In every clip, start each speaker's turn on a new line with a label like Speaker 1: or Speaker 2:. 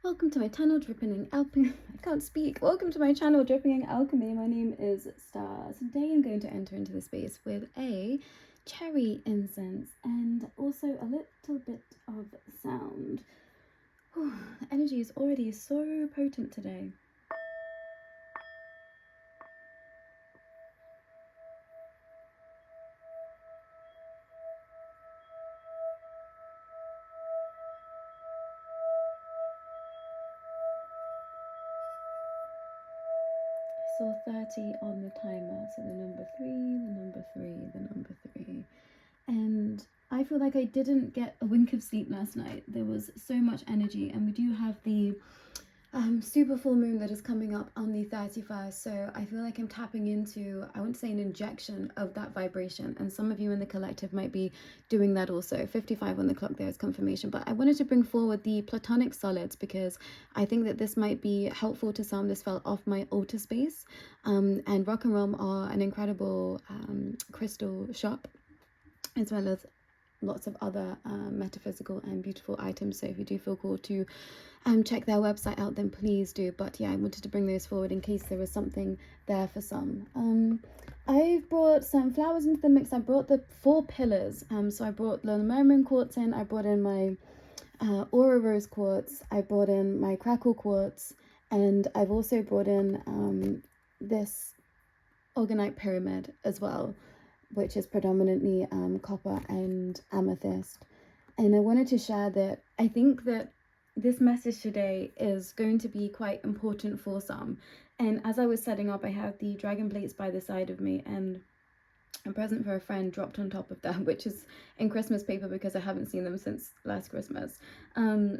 Speaker 1: Welcome to my channel, Dripping in Alchemy. I can't speak. Welcome to my channel, Dripping in Alchemy. My name is Starr. Today I'm going to enter into the space with a cherry incense and also a little bit of sound. Whew, the energy is already so potent today. Saw 30 on the timer, so the number 3, the number 3, the number 3. And I feel like I didn't get a wink of sleep last night. There was so much energy, and we do have the super full moon that is coming up on the 31st, so I feel like I'm tapping into, I wouldn't say an injection of that vibration, and some of you in the collective might be doing that also. 55 on the clock there is confirmation, but I wanted to bring forward the platonic solids because I think that this might be helpful to some. This fell off my altar space, and Rock and Realm are an incredible crystal shop, as well as lots of other metaphysical and beautiful items. So if you do feel called to check their website out, then please do. But yeah, I wanted to bring those forward in case there was something there for some. I've brought some flowers into the mix. I brought the 4 pillars. So I brought the mermaid quartz in. I brought in my aura rose quartz. I brought in my crackle quartz, and I've also brought in this organite pyramid as well, which is predominantly copper and amethyst. And I wanted to share that I think that this message today is going to be quite important for some. And as I was setting up, I have the dragon plates by the side of me, and a present for a friend dropped on top of that, which is in Christmas paper because I haven't seen them since last Christmas.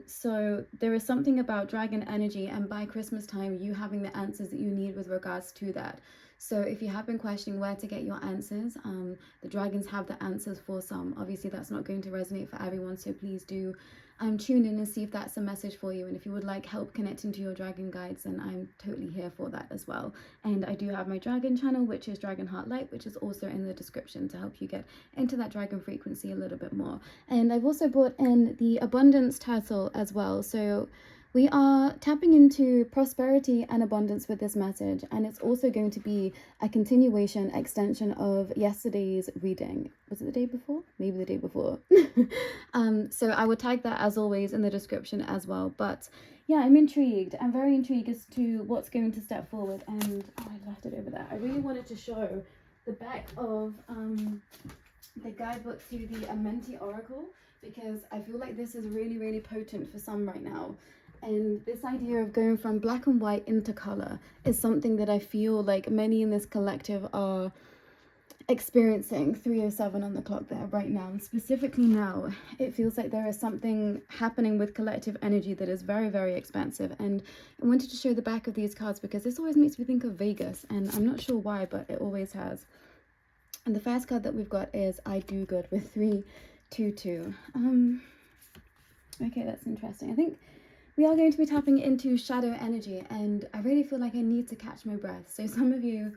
Speaker 1: So there is something about dragon energy, and by Christmas time, you having the answers that you need with regards to that. So if you have been questioning where to get your answers, the dragons have the answers for some. Obviously, that's not going to resonate for everyone, so please do tune in and see if that's a message for you. And if you would like help connecting to your dragon guides, then I'm totally here for that as well. And I do have my dragon channel, which is Dragon Heart Light, which is also in the description to help you get into that dragon frequency a little bit more. And I've also brought in the abundance tassel as well. So we are tapping into prosperity and abundance with this message, and it's also going to be a continuation, extension of yesterday's reading. Was it the day before? Maybe the day before. So I will tag that as always in the description as well. But yeah, I'm intrigued. I'm very intrigued as to what's going to step forward. And I left it over there. I really wanted to show the back of the guidebook to the Amenti Oracle, because I feel like this is really, really potent for some right now. And this idea of going from black and white into color is something that I feel like many in this collective are experiencing. 3:07 on the clock there right now, and specifically now it feels like there is something happening with collective energy that is very, very expansive. And I wanted to show the back of these cards because this always makes me think of Vegas, and I'm not sure why, but it always has. And the first card that we've got is I Do Good with 322. Okay, that's interesting. I think we are going to be tapping into shadow energy, and I really feel like I need to catch my breath. So some of you,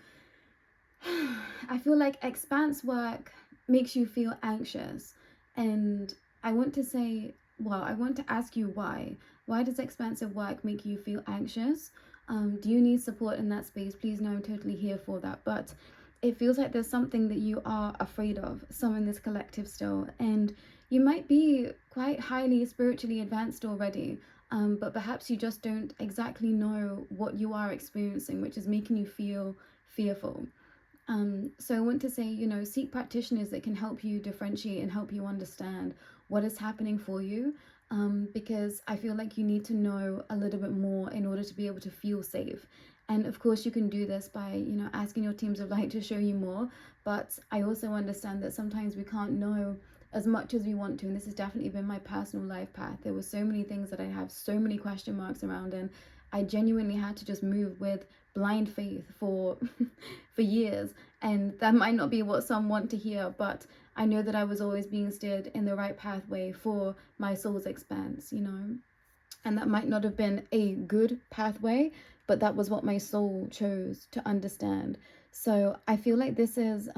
Speaker 1: I feel like expanse work makes you feel anxious, and I want to say, well, I want to ask you why. Why does expansive work make you feel anxious? Do you need support in that space? Please know I'm totally here for that. But it feels like there's something that you are afraid of, some in this collective still, and you might be quite highly spiritually advanced already. But perhaps you just don't exactly know what you are experiencing, which is making you feel fearful. So I want to say, you know, seek practitioners that can help you differentiate and help you understand what is happening for you, because I feel like you need to know a little bit more in order to be able to feel safe. And of course you can do this by, you know, asking your teams of light to show you more, but I also understand that sometimes we can't know as much as we want to, and this has definitely been my personal life path. There were so many things that I have so many question marks around, and I genuinely had to just move with blind faith for for years. And that might not be what some want to hear, but I know that I was always being steered in the right pathway for my soul's expanse, you know. And that might not have been a good pathway, but that was what my soul chose to understand. So I feel like this is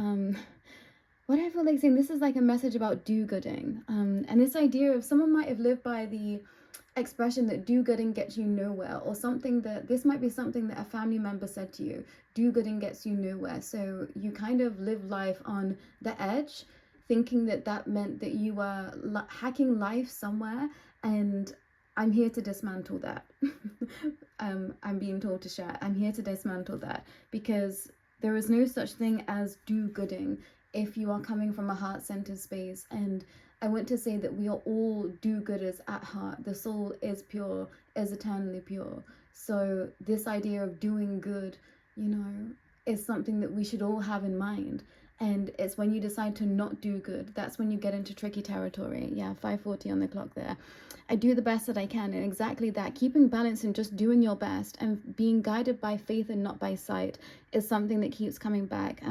Speaker 1: what I feel like saying, this is like a message about do-gooding. And this idea of someone might have lived by the expression that do-gooding gets you nowhere, or something that, this might be something that a family member said to you, do-gooding gets you nowhere. So you kind of live life on the edge, thinking that that meant that you were hacking life somewhere. And I'm here to dismantle that. I'm being told to share. I'm here to dismantle that, because there is no such thing as do-gooding if you are coming from a heart-centered space. And I want to say that we are all do-gooders at heart. The soul is pure, is eternally pure. So this idea of doing good, you know, is something that we should all have in mind. And it's when you decide to not do good, that's when you get into tricky territory. Yeah, 5:40 on the clock there. I do the best that I can, and exactly that, keeping balance and just doing your best and being guided by faith and not by sight is something that keeps coming back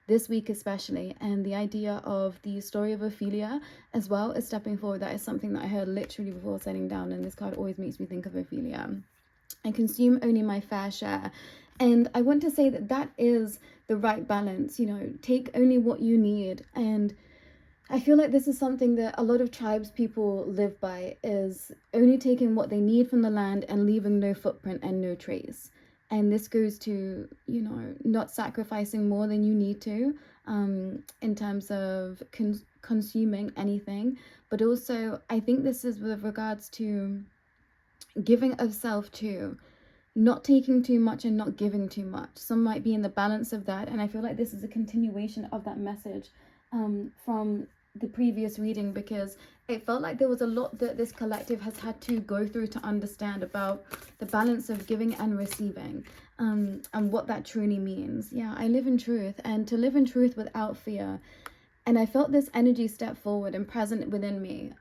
Speaker 1: this week especially. And the idea of the story of Ophelia as well as stepping forward, that is something that I heard literally before setting down, and this card always makes me think of Ophelia. I consume only my fair share. And I want to say that that is the right balance, you know, take only what you need. And I feel like this is something that a lot of tribes people live by, is only taking what they need from the land and leaving no footprint and no trace. And this goes to, you know, not sacrificing more than you need to in terms of consuming anything. But also, I think this is with regards to giving of self too. Not taking too much and not giving too much. Some might be in the balance of that. And I feel like this is a continuation of that message from the previous reading, because it felt like there was a lot that this collective has had to go through to understand about the balance of giving and receiving, and what that truly means. Yeah, I live in truth, and to live in truth without fear. And I felt this energy step forward and present within me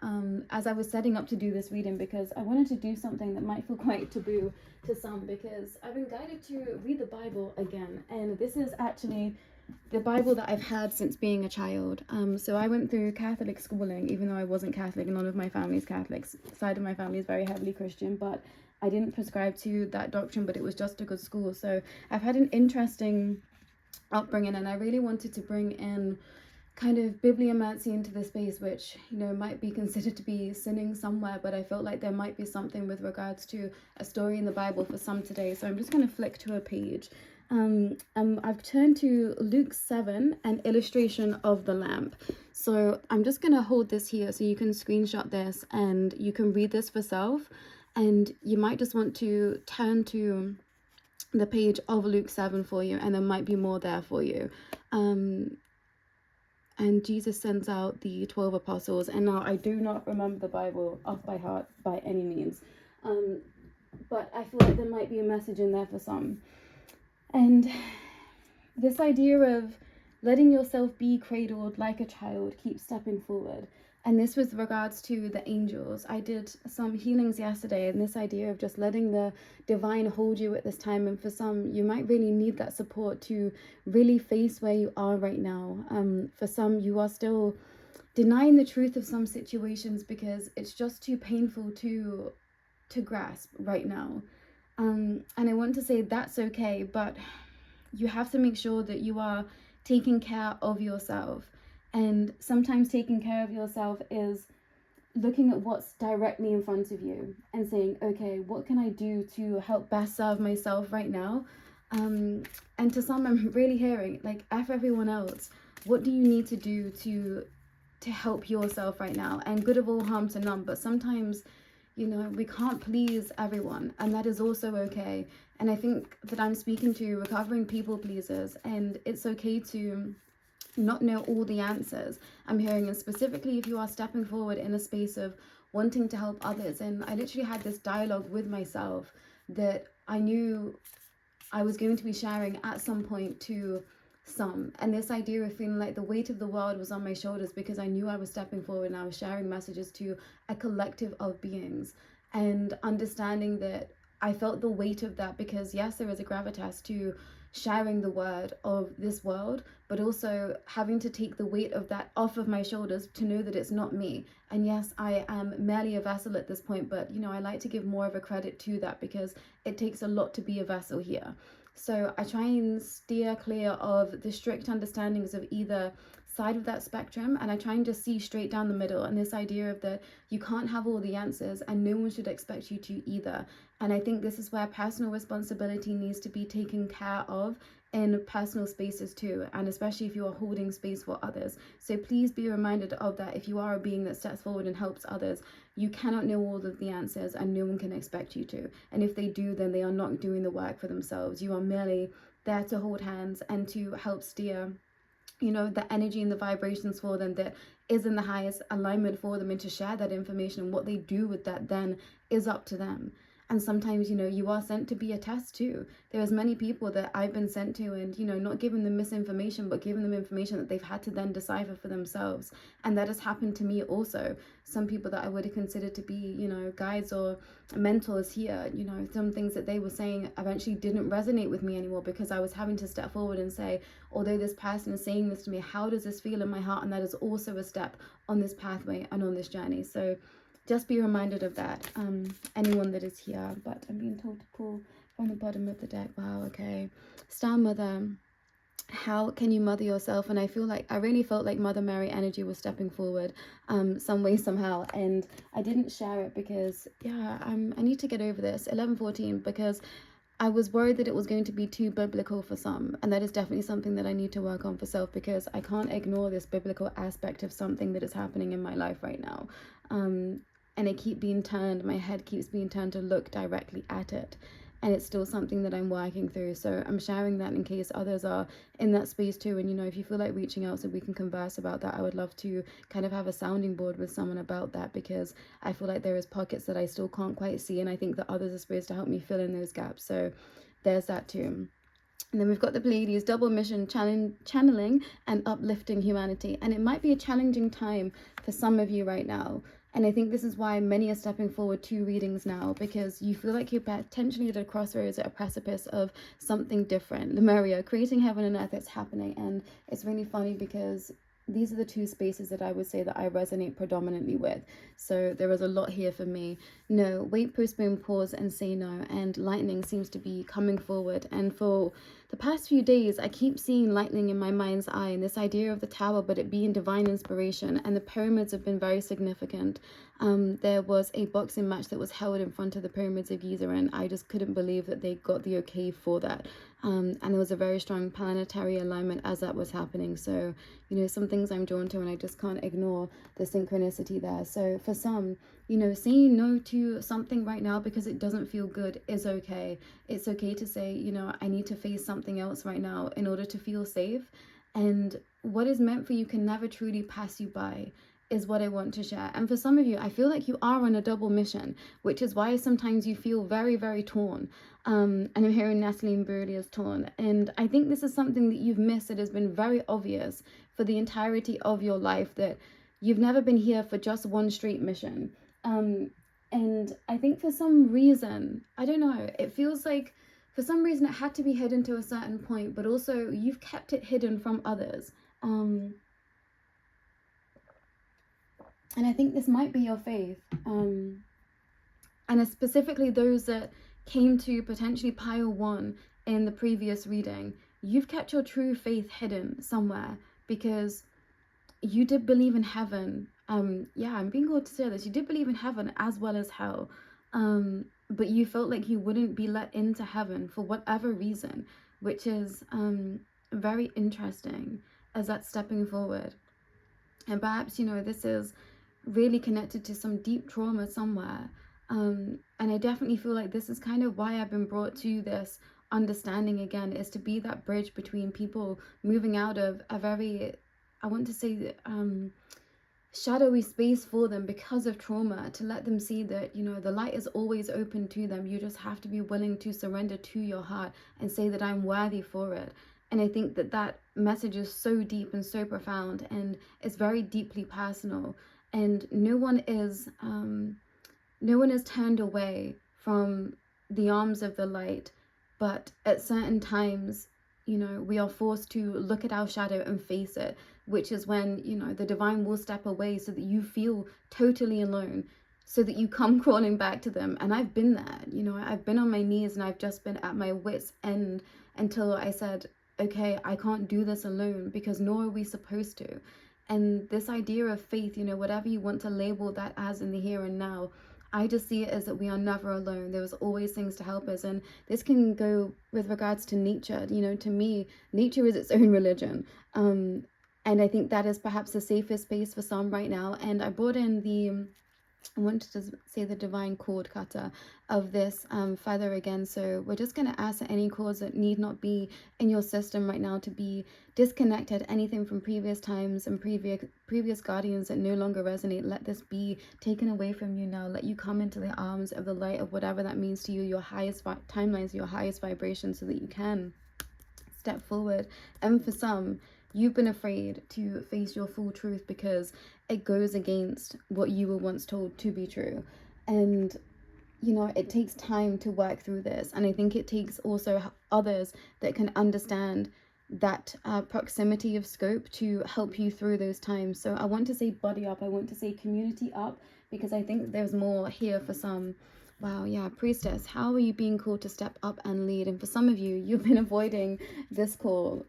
Speaker 1: as I was setting up to do this reading, because I wanted to do something that might feel quite taboo to some, because I've been guided to read the Bible again. And this is actually the Bible that I've had since being a child. So I went through Catholic schooling, even though I wasn't Catholic. None of my family is Catholic. Side of my family is very heavily Christian, but I didn't prescribe to that doctrine, but it was just a good school. So I've had an interesting upbringing, and I really wanted to bring in kind of bibliomancy into the space, which, you know, might be considered to be sinning somewhere, but I felt like there might be something with regards to a story in the Bible for some today. So I'm just going to flick to a page. I've turned to Luke 7, an illustration of the lamp. So I'm just going to hold this here so you can screenshot this and you can read this for self. And you might just want to turn to the page of Luke 7 for you, and there might be more there for you. And Jesus sends out the 12 apostles. And now I do not remember the Bible off by heart by any means. But I feel like there might be a message in there for some. And this idea of letting yourself be cradled like a child, keep stepping forward. And this was regards to the angels. I did some healings yesterday, and this idea of just letting the divine hold you at this time. And for some, you might really need that support to really face where you are right now. For some, you are still denying the truth of some situations because it's just too painful to grasp right now. And I want to say that's okay, but you have to make sure that you are taking care of yourself. And sometimes taking care of yourself is looking at what's directly in front of you and saying, okay, what can I do to help best serve myself right now? And to some, I'm really hearing, like, F everyone else. What do you need to do to help yourself right now? And good of all harm to none. But sometimes, you know, we can't please everyone, and that is also okay. And I think that I'm speaking to recovering people pleasers, and it's okay to not know all the answers. I'm hearing, and specifically if you are stepping forward in a space of wanting to help others. And I literally had this dialogue with myself that I knew I was going to be sharing at some point to some. And this idea of feeling like the weight of the world was on my shoulders because I knew I was stepping forward and I was sharing messages to a collective of beings, and understanding that I felt the weight of that because yes, there is a gravitas to sharing the word of this world, but also having to take the weight of that off of my shoulders to know that it's not me. And yes, I am merely a vessel at this point, but you know, I like to give more of a credit to that because it takes a lot to be a vessel here. So I try and steer clear of the strict understandings of either side of that spectrum, and I try and just see straight down the middle, and this idea of that you can't have all the answers and no one should expect you to either. And I think this is where personal responsibility needs to be taken care of in personal spaces too, and especially if you are holding space for others. So please be reminded of that. If you are a being that steps forward and helps others, you cannot know all of the answers and no one can expect you to. And if they do, then they are not doing the work for themselves. You are merely there to hold hands and to help steer, you know, the energy and the vibrations for them that is in the highest alignment for them, and to share that information. And what they do with that then is up to them. And sometimes, you know, you are sent to be a test too. There's many people that I've been sent to, and, you know, not giving them misinformation, but giving them information that they've had to then decipher for themselves. And that has happened to me also. Some people that I would have considered to be, you know, guides or mentors here, you know, some things that they were saying eventually didn't resonate with me anymore, because I was having to step forward and say, although this person is saying this to me, how does this feel in my heart? And that is also a step on this pathway and on this journey. So just be reminded of that, anyone that is here. But I'm being told to pull from the bottom of the deck. Wow, okay. Star Mother, how can you mother yourself? And I feel like, I really felt like Mother Mary energy was stepping forward some way, somehow. And I didn't share it because, yeah, I need to get over this. 11:14, because I was worried that it was going to be too biblical for some. And that is definitely something that I need to work on for self, because I can't ignore this biblical aspect of something that is happening in my life right now. And I keep being turned, my head keeps being turned to look directly at it. And it's still something that I'm working through. So I'm sharing that in case others are in that space too. And, you know, if you feel like reaching out so we can converse about that, I would love to kind of have a sounding board with someone about that, because I feel like there is pockets that I still can't quite see. And I think that others are supposed to help me fill in those gaps. So there's that too. And then we've got the Pleiades, double mission, channeling and uplifting humanity. And it might be a challenging time for some of you right now. And I think this is why many are stepping forward to readings now, because you feel like you're potentially at a crossroads, at a precipice of something different. Lemuria, creating heaven and earth, it's happening. And it's really funny because these are the two spaces that I would say that I resonate predominantly with. So there is a lot here for me. No, wait, postpone, pause, and say no. And lightning seems to be coming forward. And for the past few days, I keep seeing lightning in my mind's eye, and this idea of the tower, but it being divine inspiration. And the pyramids have been very significant. There was a boxing match that was held in front of the pyramids of Giza, and I just couldn't believe that they got the okay for that. And there was a very strong planetary alignment as that was happening. So, you know, some things I'm drawn to, and I just can't ignore the synchronicity there. So for some, you know, saying no to something right now because it doesn't feel good is okay. It's okay to say, you know, I need to face something else right now in order to feel safe. And what is meant for you can never truly pass you by, is what I want to share. And for some of you, I feel like you are on a double mission, which is why sometimes you feel very, very torn. And I'm hearing Natalie Imbruglia is torn. And I think this is something that you've missed that has been very obvious for the entirety of your life, that you've never been here for just one straight mission. And I think for some reason, I don't know, it feels like for some reason it had to be hidden to a certain point, but also you've kept it hidden from others. And I think this might be your faith. And specifically those that came to potentially pile one in the previous reading, you've kept your true faith hidden somewhere, because you did believe in heaven. Yeah, I'm being called to say this. You did believe in heaven as well as hell. But you felt like you wouldn't be let into heaven for whatever reason, which is very interesting as that's stepping forward. And perhaps, you know, this is really connected to some deep trauma somewhere. And I definitely feel like this is kind of why I've been brought to this understanding again, is to be that bridge between people moving out of a very, I want to say, shadowy space for them because of trauma, to let them see that, you know, the light is always open to them. You just have to be willing to surrender to your heart and say that I'm worthy for it. And I think that that message is so deep and so profound, and it's very deeply personal. And no one is turned away from the arms of the light, but at certain times, you know, we are forced to look at our shadow and face it, which is when, you know, the divine will step away so that you feel totally alone, so that you come crawling back to them. And I've been there, you know, I've been on my knees and I've just been at my wit's end until I said, okay, I can't do this alone, because nor are we supposed to. And this idea of faith, you know, whatever you want to label that as in the here and now, I just see it as that we are never alone. There was always things to help us. And this can go with regards to nature. You know, to me, nature is its own religion. And I think that is perhaps the safest space for some right now. And I brought in I wanted to say the divine cord cutter of this feather again. So we're just going to ask that any cords that need not be in your system right now to be disconnected, anything from previous times and previous guardians that no longer resonate, let this be taken away from you now. Let you come into the arms of the light of whatever that means to you, your highest timelines, your highest vibration, so that you can step forward. And for some, you've been afraid to face your full truth because it goes against what you were once told to be true. And, you know, it takes time to work through this. And I think it takes also others that can understand that proximity of scope to help you through those times. So I want to say body up, I want to say community up, because I think there's more here for some. Wow, yeah, priestess, how are you being called to step up and lead? And for some of you, you've been avoiding this call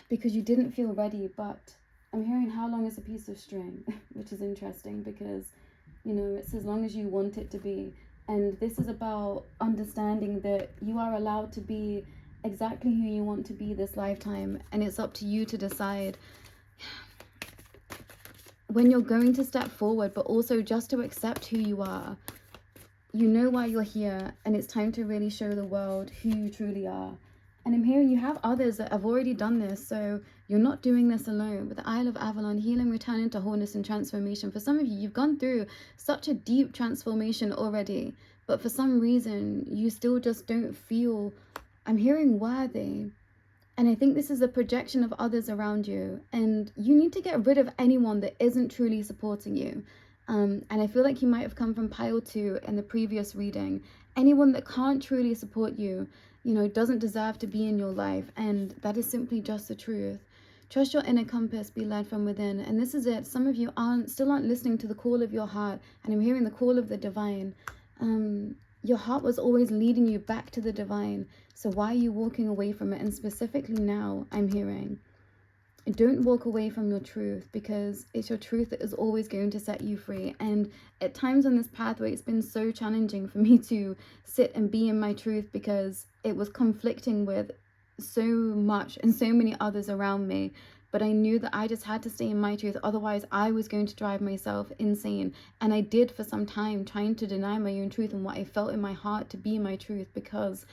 Speaker 1: because you didn't feel ready. But I'm hearing how long is a piece of string, which is interesting because, you know, it's as long as you want it to be. And this is about understanding that you are allowed to be exactly who you want to be this lifetime. And it's up to you to decide when you're going to step forward, but also just to accept who you are. You know why you're here, and it's time to really show the world who you truly are. And I'm hearing you have others that have already done this, so you're not doing this alone. With the Isle of Avalon, healing, returning to wholeness and transformation. For some of you, you've gone through such a deep transformation already, but for some reason, you still just don't feel, I'm hearing, worthy. And I think this is a projection of others around you, and you need to get rid of anyone that isn't truly supporting you. And I feel like you might have come from pile 2 in the previous reading. Anyone that can't truly support you, you know, doesn't deserve to be in your life. And that is simply just the truth. Trust your inner compass, be led from within. And this is it. Some of you still aren't listening to the call of your heart. And I'm hearing the call of the divine. Your heart was always leading you back to the divine. So why are you walking away from it? And specifically now, I'm hearing, don't walk away from your truth, because it's your truth that is always going to set you free. And at times on this pathway, it's been so challenging for me to sit and be in my truth, because it was conflicting with so much and so many others around me. But I knew that I just had to stay in my truth, otherwise I was going to drive myself insane. And I did for some time, trying to deny my own truth and what I felt in my heart to be my truth, because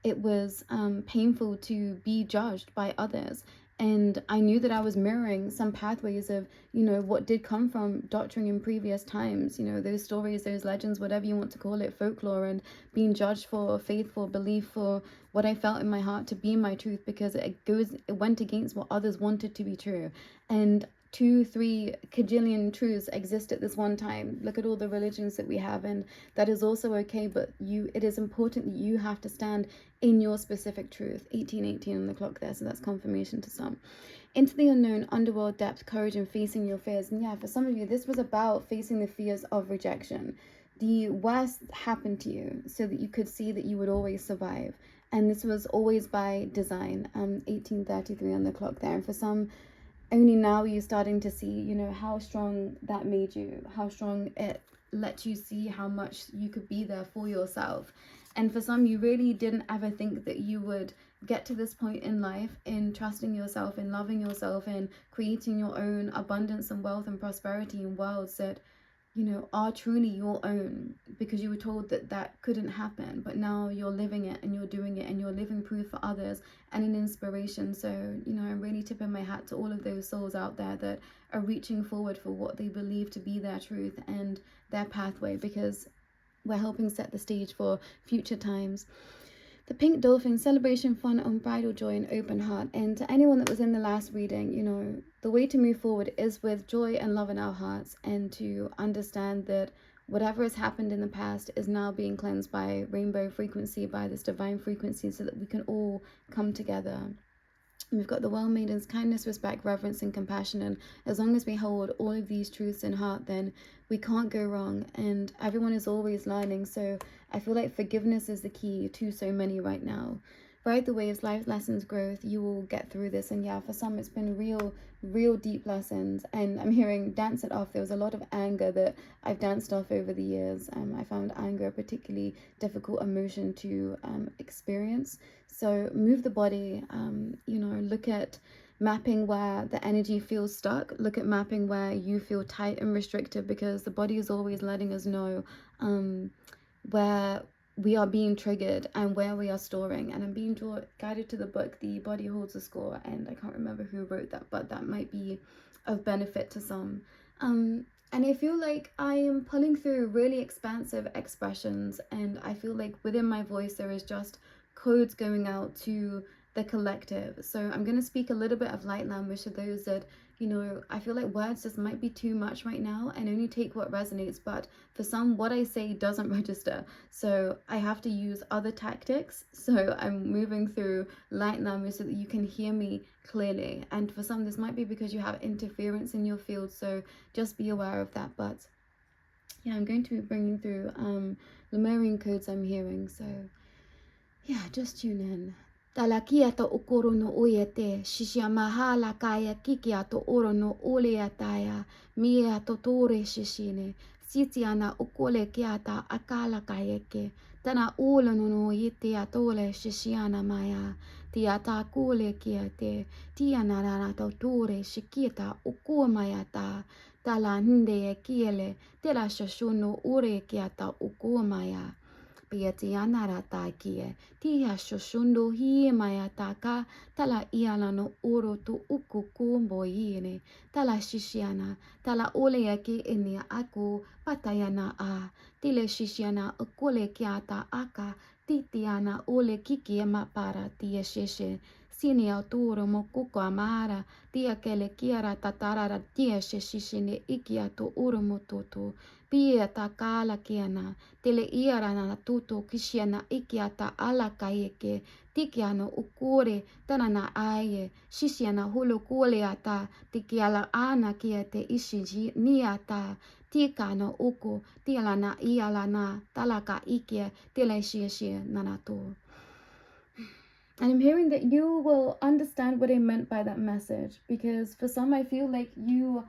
Speaker 1: it was painful to be judged by others. And I knew that I was mirroring some pathways of, you know, what did come from doctrine in previous times, you know, those stories, those legends, whatever you want to call it, folklore, and being judged for faith, for belief, for what I felt in my heart to be my truth, because it went against what others wanted to be true. And 2-3 kajillion truths exist at this one time. Look at all the religions that we have, and that is also okay, but it is important that you have to stand in your specific truth. 1818 on the clock there, so that's confirmation to some. Into the unknown, underworld, depth, courage, and facing your fears. And yeah, for some of you, this was about facing the fears of rejection. The worst happened to you so that you could see that you would always survive. And this was always by design. 1833 on the clock there. And for some, only now are you starting to see, you know, how strong that made you, how strong it let you see how much you could be there for yourself. And for some, you really didn't ever think that you would get to this point in life, in trusting yourself, in loving yourself, in creating your own abundance and wealth and prosperity in worlds that, you know, are truly your own, because you were told that that couldn't happen. But now you're living it, and you're doing it, and you're living proof for others and an inspiration. So, you know, I'm really tipping my hat to all of those souls out there that are reaching forward for what they believe to be their truth and their pathway, because we're helping set the stage for future times. The pink dolphin, celebration, fun, unbridled joy, and open heart. And to anyone that was in the last reading, you know, the way to move forward is with joy and love in our hearts, and to understand that whatever has happened in the past is now being cleansed by rainbow frequency, by this divine frequency, so that we can all come together. And we've got the well maidens, kindness, respect, reverence, and compassion. And as long as we hold all of these truths in heart, then we can't go wrong. And everyone is always learning. So I feel like forgiveness is the key to so many right now. ride the waves, life lessons, growth. You will get through this. And yeah, for some it's been real deep lessons, and I'm hearing dance it off. There was a lot of anger that I've danced off over the years. I found anger a particularly difficult emotion to experience. So move the body, look at mapping where the energy feels stuck. Look at mapping where you feel tight and restricted, because the body is always letting us know where we are being triggered and where we are storing. And I'm being guided to the book The Body Holds a Score, and I can't remember who wrote that, but that might be of benefit to some. And I feel like I am pulling through really expansive expressions, and I feel like within my voice there is just codes going out to the collective. So I'm going to speak a little bit of light language to those that, I feel like words just might be too much right now, and only take what resonates. But for some, what I say doesn't register, so I have to use other tactics. So I'm moving through light language so that you can hear me clearly. And for some, this might be because you have interference in your field, so just be aware of that. But yeah, I'm going to be bringing through Lemurian codes I'm hearing, so yeah, just tune in. Talakia to ukoro no oyete, shishia mahala kaya kikia to oro no oleataya, mia to tore shishine, sitiana ukole kiata akala kayeke, tana ulo no yete atole shishiana maya, tiata kule kiate, tiana rana to tore shikita ukumayata, tala nde kiele, tela shashuno ure kiata ukumaya. Pietiana ratakie, tia shoshundo hi mayataka, tala iana no uro tu uku kumboine, tala shishiana, tala oleaki enia aku, patayana a, tile shishiana ukule kiata aka, titiana ole kikiema para tia shishe, sini autoro mo kuko amara, tia kele kiara tatarara tia shishine ikiato uro motutu. Pia takala kiana, tele iarana tuto kishiana ikiata ala kayeke, tikiano ukure, tanana aye, shishiana hulu kuleata, tikiala ana kiete ishiji niata, tikano uku, tialana ialana, talaka ikie, tele shishie nanato. And I'm hearing that you will understand what I meant by that message, because for some I feel like you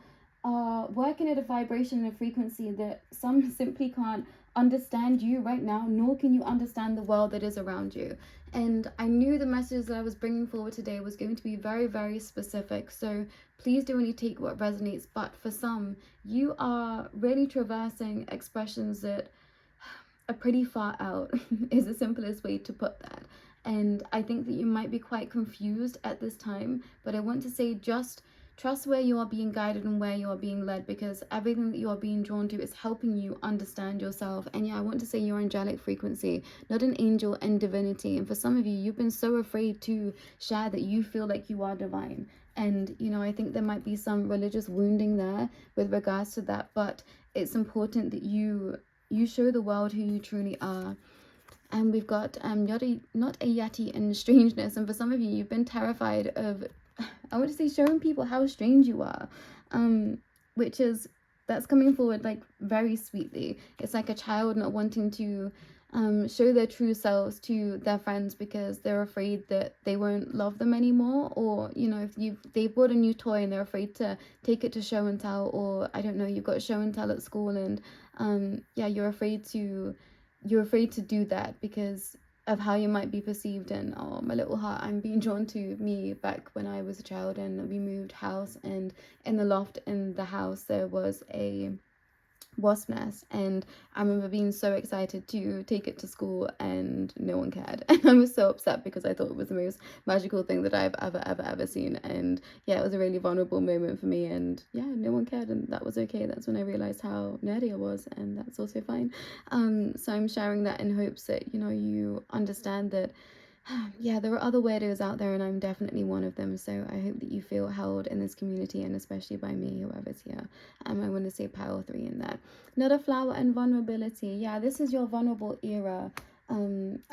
Speaker 1: are working at a vibration and a frequency that some simply can't understand you right now, nor can you understand the world that is around you. And I knew the message that I was bringing forward today was going to be very, very specific, so please do only take what resonates. But for some, you are really traversing expressions that are pretty far out is the simplest way to put that. And I think that you might be quite confused at this time, but I want to say just trust where you are being guided and where you are being led, because everything that you are being drawn to is helping you understand yourself. And yeah, I want to say your angelic frequency, not an angel and divinity. And for some of you, you've been so afraid to share that you feel like you are divine. And, I think there might be some religious wounding there with regards to that, but it's important that you show the world who you truly are. And we've got not a yeti and strangeness. And for some of you, you've been terrified of, I want to say, showing people how strange you are, that's coming forward like very sweetly. It's like a child not wanting to show their true selves to their friends because they're afraid that they won't love them anymore, or if they bought a new toy and they're afraid to take it to show and tell, or I don't know, you've got show and tell at school, and you're afraid to do that because of how you might be perceived. And oh, my little heart, I'm being drawn to me back when I was a child and we moved house, and in the loft in the house there was a wasp nest, and I remember being so excited to take it to school and no one cared, and I was so upset because I thought it was the most magical thing that I've ever seen. And yeah, it was a really vulnerable moment for me, and yeah, no one cared, and that was okay. That's when I realized how nerdy I was, and that's also fine. So I'm sharing that in hopes that you understand that yeah, there are other weirdos out there, and I'm definitely one of them. So I hope that you feel held in this community, and especially by me, whoever's here. I want to say power 3 in that. Not a flower and vulnerability. Yeah, this is your vulnerable era. I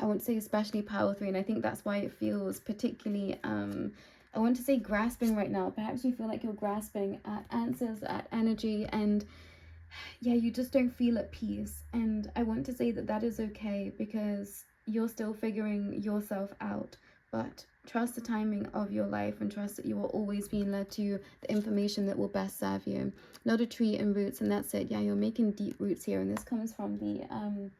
Speaker 1: want to say especially power 3, and I think that's why it feels particularly I want to say grasping right now. Perhaps you feel like you're grasping at answers, at energy, and yeah, you just don't feel at peace. And I want to say that that is okay, because you're still figuring yourself out. but trust the timing of your life and trust that you are always being led to the information that will best serve you. Not a tree and roots, and that's it. Yeah, you're making deep roots here, and this comes from the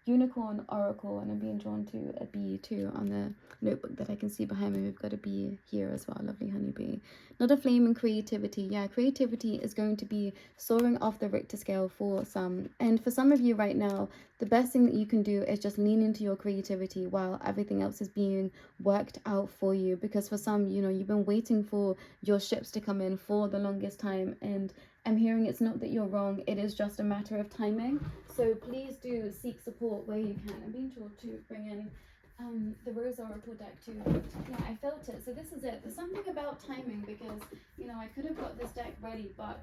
Speaker 1: Unicorn Oracle, and I'm being drawn to a bee too on the notebook that I can see behind me. We've got a bee here as well, lovely honeybee. Not a flame in creativity. Yeah, creativity is going to be soaring off the Richter scale for some, and for some of you right now, the best thing that you can do is just lean into your creativity while everything else is being worked out for you, because for some, you know, you've been waiting for your ships to come in for the longest time, and I'm hearing it's not that you're wrong, it is just a matter of timing. So please do seek support where you can. I'm being told to bring in the Rose Oracle deck too. Yeah, I felt it. So this is it. There's something about timing, because, you know, I could have got this deck ready, but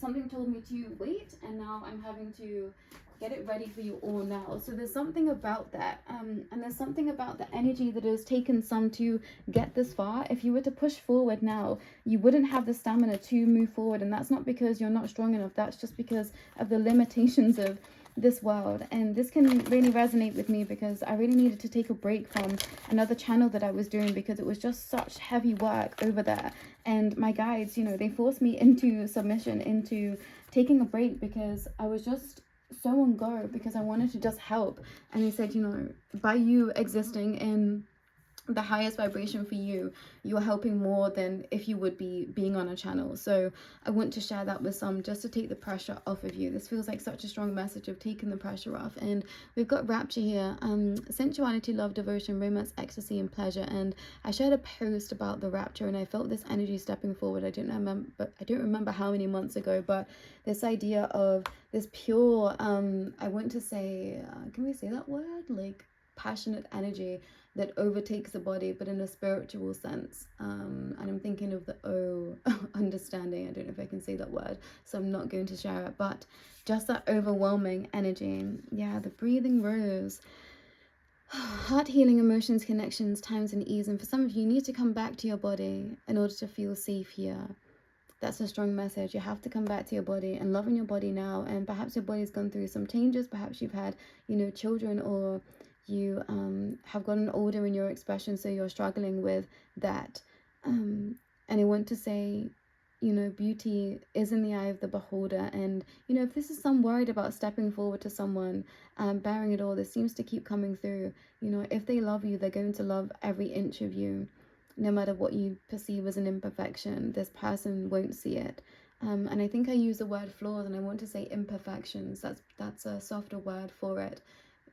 Speaker 1: something told me to wait, and now I'm having to get it ready for you all now. So there's something about that, and there's something about the energy that has taken some to get this far. If you were to push forward now, you wouldn't have the stamina to move forward, and that's not because you're not strong enough, that's just because of the limitations of this world. And this can really resonate with me, because I really needed to take a break from another channel that I was doing, because it was just such heavy work over there, and my guides, you know, they forced me into submission, into taking a break, because I was just so on go, because I wanted to just help. And they said, you know, by you existing in the highest vibration for you, you're helping more than if you would be being on a channel. So I want to share that with some, just to take the pressure off of you. This feels like such a strong message of taking the pressure off. And we've got rapture here, sensuality, love, devotion, romance, ecstasy, and pleasure. And I shared a post about the rapture, and I felt this energy stepping forward. I don't remember how many months ago, but this idea of this pure I want to say, can we say that word, like passionate energy that overtakes the body, but in a spiritual sense. And I'm thinking of the understanding. I don't know if I can say that word, so I'm not going to share it, but just that overwhelming energy. Yeah, the breathing rose. Heart healing, emotions, connections, times and ease. And for some of you, you need to come back to your body in order to feel safe here. That's a strong message. You have to come back to your body and love in your body now. And perhaps your body's gone through some changes. Perhaps you've had, you know, children, or you have gotten older in your expression, so you're struggling with that. And I want to say, you know, beauty is in the eye of the beholder. And, you know, if this is some worried about stepping forward to someone, bearing it all, this seems to keep coming through. You know, if they love you, they're going to love every inch of you. No matter what you perceive as an imperfection, this person won't see it. And I think I use the word flaws, and I want to say imperfections. That's a softer word for it.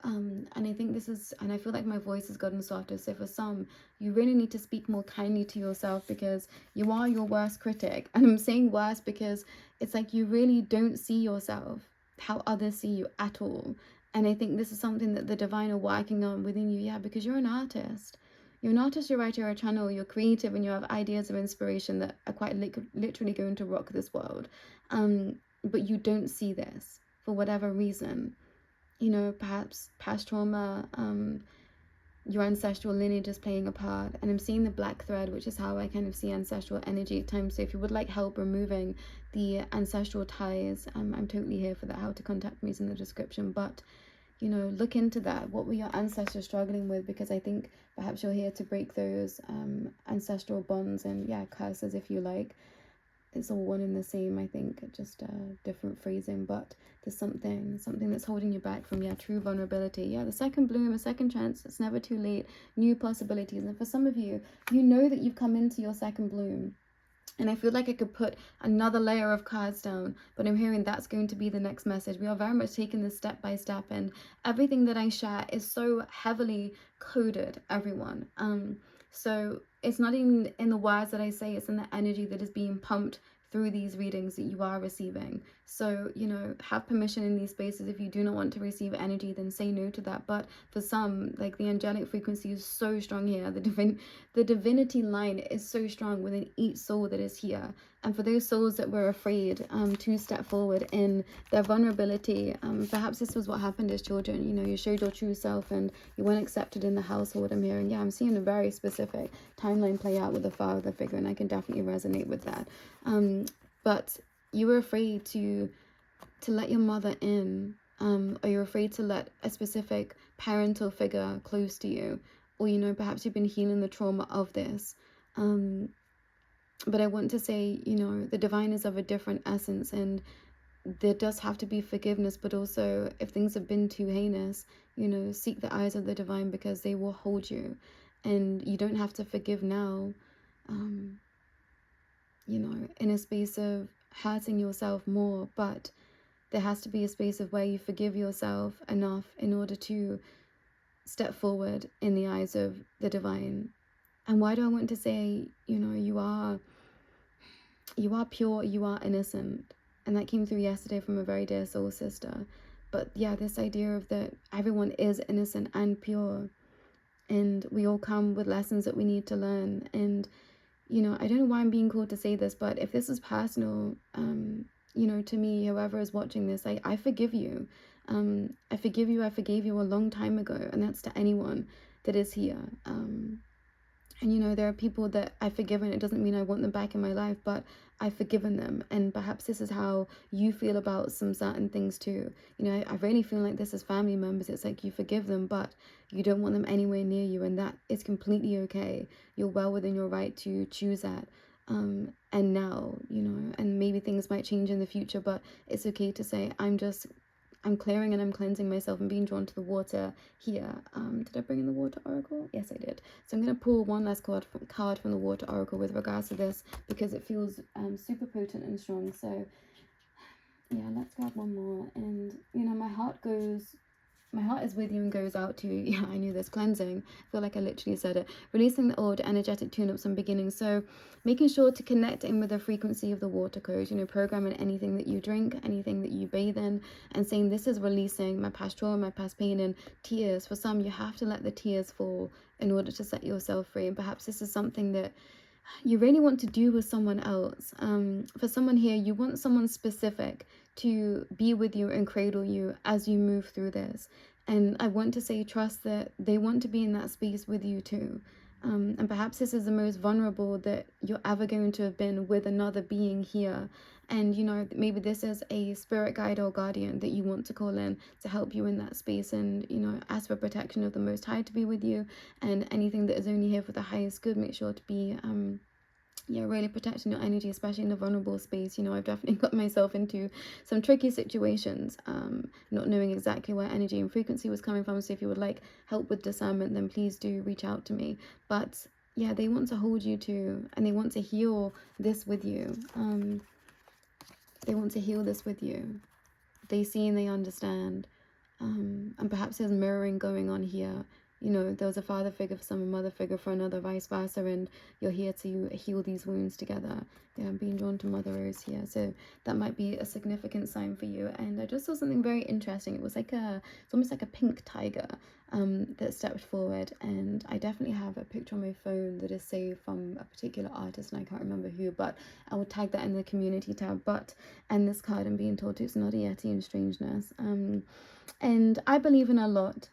Speaker 1: And I think this is, and I feel like my voice has gotten softer. So for some, you really need to speak more kindly to yourself, because you are your worst critic. And I'm saying worst because it's like you really don't see yourself how others see you at all. And I think this is something that the divine are working on within you. Yeah, because you're an artist. You're an artist, you're a writer, you're a channel, you're creative, and you have ideas of inspiration that are quite literally going to rock this world. But you don't see this for whatever reason. You know, perhaps past trauma, your ancestral lineage is playing a part. And I'm seeing the black thread, which is how I kind of see ancestral energy at times. So if you would like help removing the ancestral ties, I'm totally here for that. How to contact me is in the description. But, you know, look into that. What were your ancestors struggling with? Because I think perhaps you're here to break those ancestral bonds and, yeah, curses, if you like. It's all one and the same, I think, just different phrasing, but there's something that's holding you back from, yeah, true vulnerability. Yeah, the second bloom, a second chance, it's never too late, new possibilities. And for some of you, you know that you've come into your second bloom. And I feel like I could put another layer of cards down, but I'm hearing that's going to be the next message. We are very much taking this step by step, and everything that I share is so heavily coded, everyone. So it's not even in the words that I say, it's in the energy that is being pumped through these readings that you are receiving. So, you know, have permission in these spaces. If you do not want to receive energy, then say no to that. But for some, like, the angelic frequency is so strong here. The divinity line is so strong within each soul that is here. And for those souls that were afraid to step forward in their vulnerability, perhaps this was what happened as children. You know, you showed your true self and you weren't accepted in the household. I'm hearing, yeah, I'm seeing a very specific timeline play out with the father figure, and I can definitely resonate with that. But you were afraid to let your mother in, or you're afraid to let a specific parental figure close to you or, you know, perhaps you've been healing the trauma of this. But I want to say, you know, the divine is of a different essence, and there does have to be forgiveness, but also if things have been too heinous, you know, seek the eyes of the divine, because they will hold you. And you don't have to forgive now, you know, in a space of hurting yourself more, but there has to be a space of where you forgive yourself enough in order to step forward in the eyes of the divine. And why do I want to say, you know, you are pure, you are innocent. And that came through yesterday from a very dear soul sister. But yeah, this idea of that everyone is innocent and pure, and we all come with lessons that we need to learn. And, you know, I don't know why I'm being called to say this, but if this is personal, you know, to me, whoever is watching this, I forgive you. I forgive you. I forgave you a long time ago, and that's to anyone that is here. And, you know, there are people that I've forgiven. It doesn't mean I want them back in my life, but I've forgiven them. And perhaps this is how you feel about some certain things too. You know, I really feel like this as family members. It's like you forgive them, but you don't want them anywhere near you. And that is completely okay. You're well within your right to choose that. And now, you know, and maybe things might change in the future, but it's okay to say, I'm clearing and I'm cleansing myself and being drawn to the water here. Did I bring in the water oracle? Yes, I did. So I'm going to pull one last card from the water oracle with regards to this, because it feels super potent and strong. So yeah, let's grab one more. And, you know, my heart is with you and goes out to you. Yeah, I knew this. Cleansing. I feel like I literally said it. Releasing the old energetic tune-ups and beginnings. So making sure to connect in with the frequency of the water code. You know, programming anything that you drink, anything that you bathe in, and saying this is releasing my past trauma, my past pain, and tears. For some, you have to let the tears fall in order to set yourself free. And perhaps this is something that you really want to do with someone else. For someone here, you want someone specific to be with you and cradle you as you move through this. And I want to say, trust that they want to be in that space with you too. And perhaps this is the most vulnerable that you're ever going to have been with another being here. And, you know, maybe this is a spirit guide or guardian that you want to call in to help you in that space, and, you know, ask for protection of the Most High to be with you, and anything that is only here for the highest good, make sure to be yeah, really protecting your energy, especially in a vulnerable space. You know, I've definitely got myself into some tricky situations, not knowing exactly where energy and frequency was coming from. So if you would like help with discernment, then please do reach out to me. But yeah, they want to hold you too, and they want to heal this with you. They want to heal this with you. They see and they understand. And perhaps there's mirroring going on here. You know, there was a father figure for some, a mother figure for another, vice versa, and you're here to heal these wounds together. Yeah, I'm being drawn to Mother Rose here, so that might be a significant sign for you. And I just saw something very interesting. It was like it's almost like a pink tiger that stepped forward, and I definitely have a picture on my phone that is saved from a particular artist, and I can't remember who, but I will tag that in the community tab. And this card, I'm being told it's not a Yeti in strangeness. And I believe in a lot.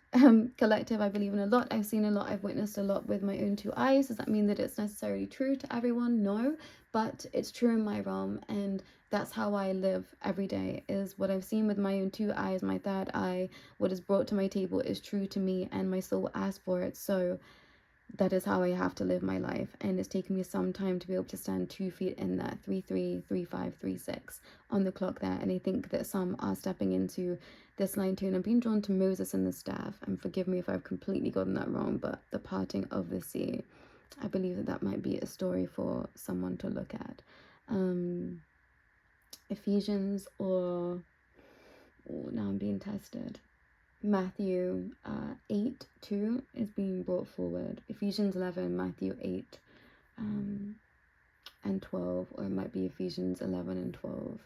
Speaker 1: Collective, I believe in a lot. I've seen a lot. I've witnessed a lot with my own two eyes. Does that mean that it's necessarily true to everyone? No, but it's true in my realm, and that's how I live every day, is what I've seen with my own two eyes, my third eye. What is brought to my table is true to me, and my soul asked for it. So that is how I have to live my life, and it's taken me some time to be able to stand 2 feet in that 3-3, 3-5, 3-6 on the clock there. And I think that some are stepping into this line too, and I'm being drawn to Moses and the staff, and forgive me if I've completely gotten that wrong, but the parting of the sea, I believe that might be a story for someone to look at. Ephesians, or now I'm being tested. Matthew 8:2 is being brought forward. Ephesians 11, Matthew 8 and 12, or it might be Ephesians 11 and 12.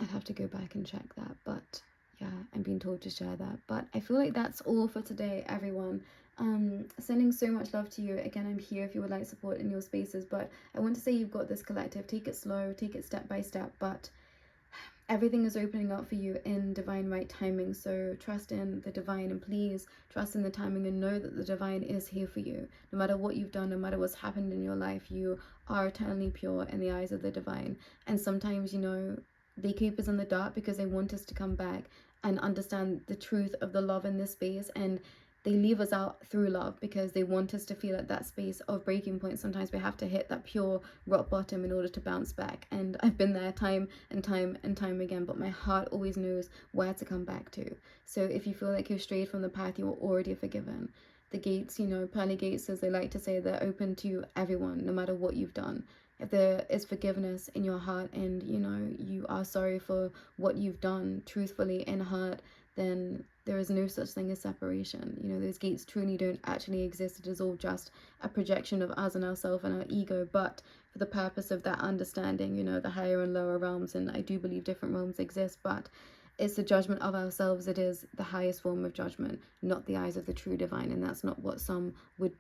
Speaker 1: I'd have to go back and check that, but yeah, I'm being told to share that. But I feel like that's all for today, everyone. Sending so much love to you. Again, I'm here if you would like support in your spaces, but I want to say you've got this collective. Take it slow, take it step by step, but everything is opening up for you in divine right timing. So trust in the divine, and please trust in the timing, and know that the divine is here for you. No matter what you've done, no matter what's happened in your life, you are eternally pure in the eyes of the divine. And sometimes, you know, they keep us in the dark because they want us to come back and understand the truth of the love in this space. And they leave us out through love because they want us to feel at that space of breaking point. Sometimes we have to hit that pure rock bottom in order to bounce back. And I've been there time and time and time again, but my heart always knows where to come back to. So if you feel like you've strayed from the path, you are already forgiven. The gates, you know, pearly gates, as they like to say, they're open to everyone, no matter what you've done. If there is forgiveness in your heart and, you know, you are sorry for what you've done truthfully in heart, then there is no such thing as separation. You know, those gates truly don't actually exist. It is all just a projection of us and ourselves and our ego, but for the purpose of that understanding, you know, the higher and lower realms, and I do believe different realms exist, but it's the judgment of ourselves that is the highest form of judgment, not the eyes of the true divine. And that's not what some would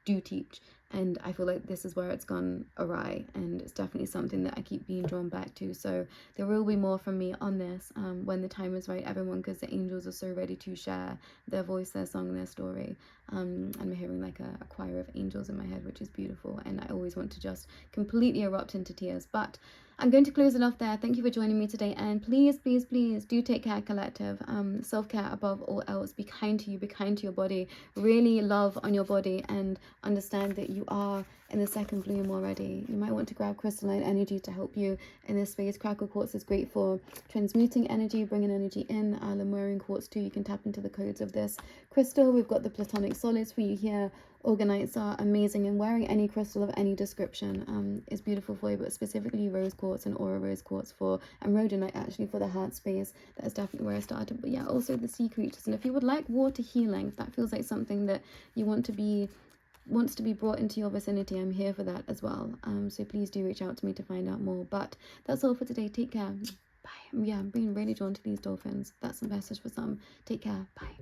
Speaker 1: do teach. And I feel like this is where it's gone awry, and it's definitely something that I keep being drawn back to. So there will be more from me on this when the time is right, everyone, because the angels are so ready to share their voice, their song, their story. And I'm hearing like a choir of angels in my head, which is beautiful. And I always want to just completely erupt into tears. But I'm going to close it off there. Thank you for joining me today. And please, please, please do take care, collective. Self-care above all else. Be kind to you. Be kind to your body. Really love on your body and understand that you are in the second bloom already. You might want to grab crystalline energy to help you in this space. Crackle quartz is great for transmuting energy, bringing energy in. Lemurian quartz too. You can tap into the codes of this crystal. We've got the platonic solids for you here. Organites are amazing, and wearing any crystal of any description is beautiful for you, but specifically rose quartz and aura rose quartz and rhodonite actually for the heart space. That is definitely where I started. But yeah, also the sea creatures. And if you would like water healing, if that feels like something that you wants to be brought into your vicinity, I'm here for that as well. So please do reach out to me to find out more. But that's all for today. Take care. Bye. Yeah, I'm being really drawn to these dolphins. That's a message for some. Take care. Bye.